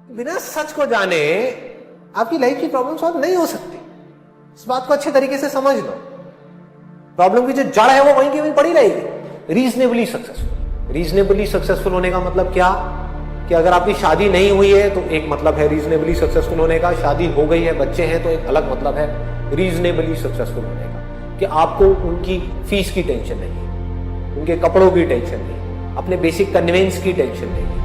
बिना सच को जाने आपकी लाइफ की प्रॉब्लम सॉल्व नहीं हो सकती। इस बात को अच्छे तरीके से समझ लो। प्रॉब्लम की जो जड़ है वो वहीं की वहीं पड़ी रहेगी। रीजनेबली सक्सेसफुल होने का मतलब क्या कि अगर आपकी शादी नहीं हुई है तो एक मतलब है रीजनेबली सक्सेसफुल होने का, शादी हो गई है, बच्चे हैं तो एक अलग मतलब है रीजनेबली सक्सेसफुल होने का, कि आपको उनकी फीस की टेंशन नहीं है, उनके कपड़ों की टेंशन नहीं है, अपने बेसिक कन्वेंस की टेंशन नहीं है,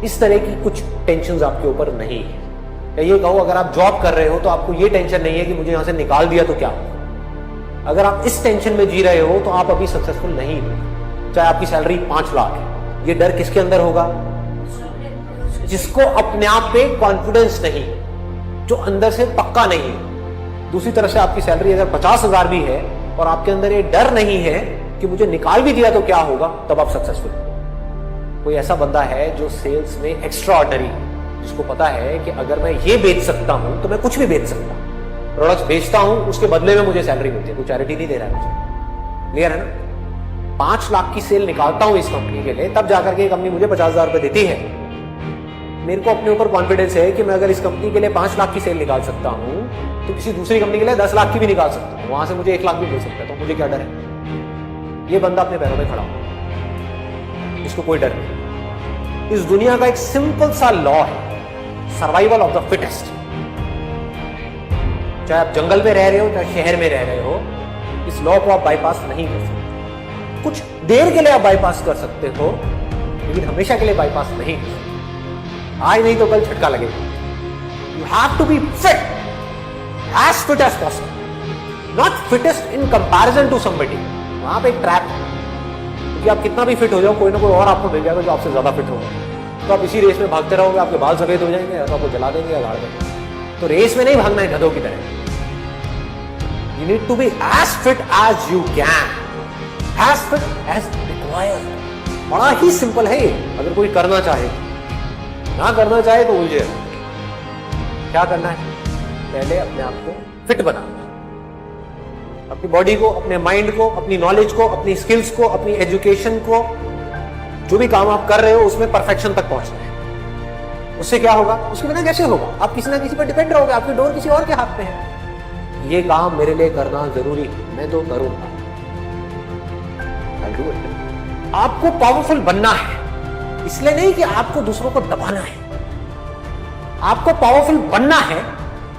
इस तरह की कुछ टेंशन आपके ऊपर नहीं है। या ये कहो अगर आप जॉब कर रहे हो तो आपको ये टेंशन नहीं है कि मुझे यहां से निकाल दिया तो क्या होगा। अगर आप इस टेंशन में जी रहे हो तो आप अभी सक्सेसफुल नहीं हो। चाहे आपकी सैलरी 5 लाख है, ये डर किसके अंदर होगा? जिसको अपने आप पे कॉन्फिडेंस नहीं, जो अंदर से पक्का नहीं है। दूसरी तरफ से आपकी सैलरी अगर 50,000 भी है और आपके अंदर ये डर नहीं है कि मुझे निकाल भी दिया तो क्या होगा, तब आप सक्सेसफुल। कोई ऐसा बंदा है जो सेल्स में एक्स्ट्रा ऑर्डिनरी, जिसको पता है कि अगर मैं ये बेच सकता हूं तो मैं कुछ भी बेच सकता हूं, प्रोडक्ट्स बेचता हूं, उसके बदले में मुझे सैलरी मिलती है, कोई चैरिटी नहीं दे रहा है मुझे। क्लियर है ना? 5 लाख की सेल निकालता हूं इस कंपनी के लिए, तब जाकर के ये कंपनी मुझे 50,000 रुपए देती है। मेरे को अपने ऊपर कॉन्फिडेंस है कि मैं अगर इस कंपनी के लिए 5 लाख की सेल निकाल सकता हूं तो किसी दूसरी कंपनी के लिए 10 लाख की भी निकाल सकता हूं, वहां से मुझे 1 लाख भी मिल सकता है, तो मुझे क्या डर है? ये बंदा अपने पैरों में खड़ा हो, इसको कोई डर नहीं। इस दुनिया का एक सिंपल सा लॉ है, सर्वाइवल ऑफ द फिटेस्ट। चाहे आप जंगल में रह रहे हो चाहे शहर में रह रहे हो, इस लॉ को आप बाईपास नहीं कर सकते। कुछ देर के लिए आप बाईपास कर सकते हो, लेकिन हमेशा के लिए बाईपास नहीं कर सकते। आज नहीं तो कल झटका लगेगा। You have to be fit, as fit as possible, not fittest in comparison to somebody. वहां पे एक ट्रैप है, क्योंकि आप कितना भी फिट हो जाओ, कोई ना कोई और आपको मिल जाएगा जो आपसे ज्यादा फिट होगा। तो आप इसी रेस में भागते रहोगे, आपके बाल सफेद हो जाएंगे या तो आपको जला देंगे या गाड़ देंगे। तो रेस में नहीं भागना है गधों की तरह। You need to be as fit as you can, as fit as required. बड़ा ही सिंपल है। अगर कोई करना चाहे, ना करना चाहे तो उलझे। क्या करना है? पहले अपने आप को फिट बनाना, अपनी बॉडी को, अपने माइंड को, अपनी नॉलेज को, अपनी स्किल्स को, अपनी एजुकेशन को, जो भी काम आप कर रहे हो उसमें परफेक्शन तक पहुंचना है। उससे क्या होगा? उसके बिना कैसे होगा? आप किसी ना किसी पर डिपेंड रहोगे, आपकी डोर किसी और के हाथ में है। ये काम मेरे लिए करना जरूरी है, मैं तो करूंगा। I'll do it। आपको पावरफुल बनना है, इसलिए नहीं कि आपको दूसरों को दबाना है। आपको पावरफुल बनना है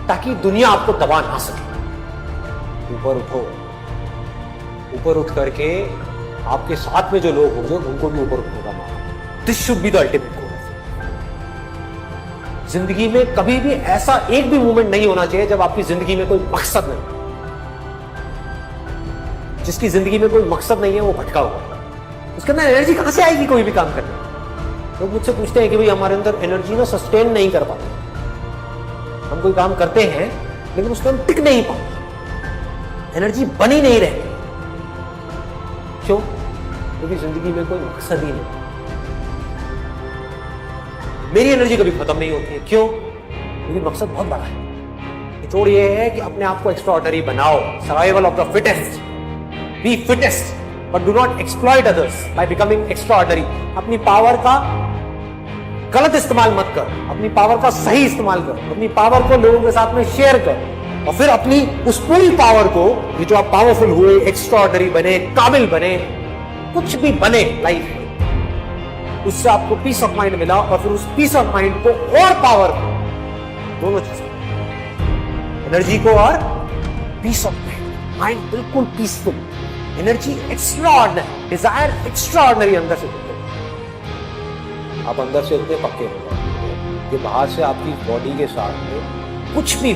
ताकि दुनिया आपको दबा ना सके। ऊपर उठो, ऊपर उठ करके आपके साथ में जो लोग होंगे उनको भी ऊपर उठने का मौका। This should be the ultimate goal. जिंदगी में कभी भी ऐसा एक भी मोमेंट नहीं होना चाहिए जब आपकी जिंदगी में कोई मकसद नहीं। जिसकी जिंदगी में कोई मकसद नहीं है वो भटका हुआ, उसके अंदर एनर्जी कहां से आएगी कोई भी काम करने? लोग मुझसे पूछते हैं कि भाई हमारे अंदर एनर्जी ना सस्टेन नहीं कर पाते, हम कोई काम करते हैं लेकिन उसमें हम टिक नहीं पाते, एनर्जी बनी नहीं रहती। क्यों? क्योंकि जिंदगी में कोई मकसद ही नहीं। मेरी एनर्जी कभी खत्म नहीं होती है। क्यों? क्योंकि मकसद बहुत बड़ा है। निचोड़ ये है कि अपने आप को एक्स्ट्राऑर्डिनरी बनाओ, survival of the fittest, be fittest, but do not exploit others by becoming extraordinary. अपनी पावर का गलत इस्तेमाल मत कर, अपनी पावर का सही इस्तेमाल कर, अपनी पावर को लोगों के साथ में शेयर कर, और फिर अपनी उस पूरी पावर को, ये जो आप पावरफुल हुए, एक्स्ट्राऑर्डिनरी बने, काबिल बने, कुछ भी बने लाइफ में, उससे आपको पीस ऑफ माइंड मिला, और फिर उस पीस ऑफ माइंड को और पावर को, दोनों चीजें, एनर्जी को और पीस ऑफ माइंड, माइंड बिल्कुल peaceful, energy extraordinary, desire extraordinary अंदर से। आप अंदर से इतने पक्के हो जाओगे कि बाहर से आपकी बॉडी के साथ में कुछ भी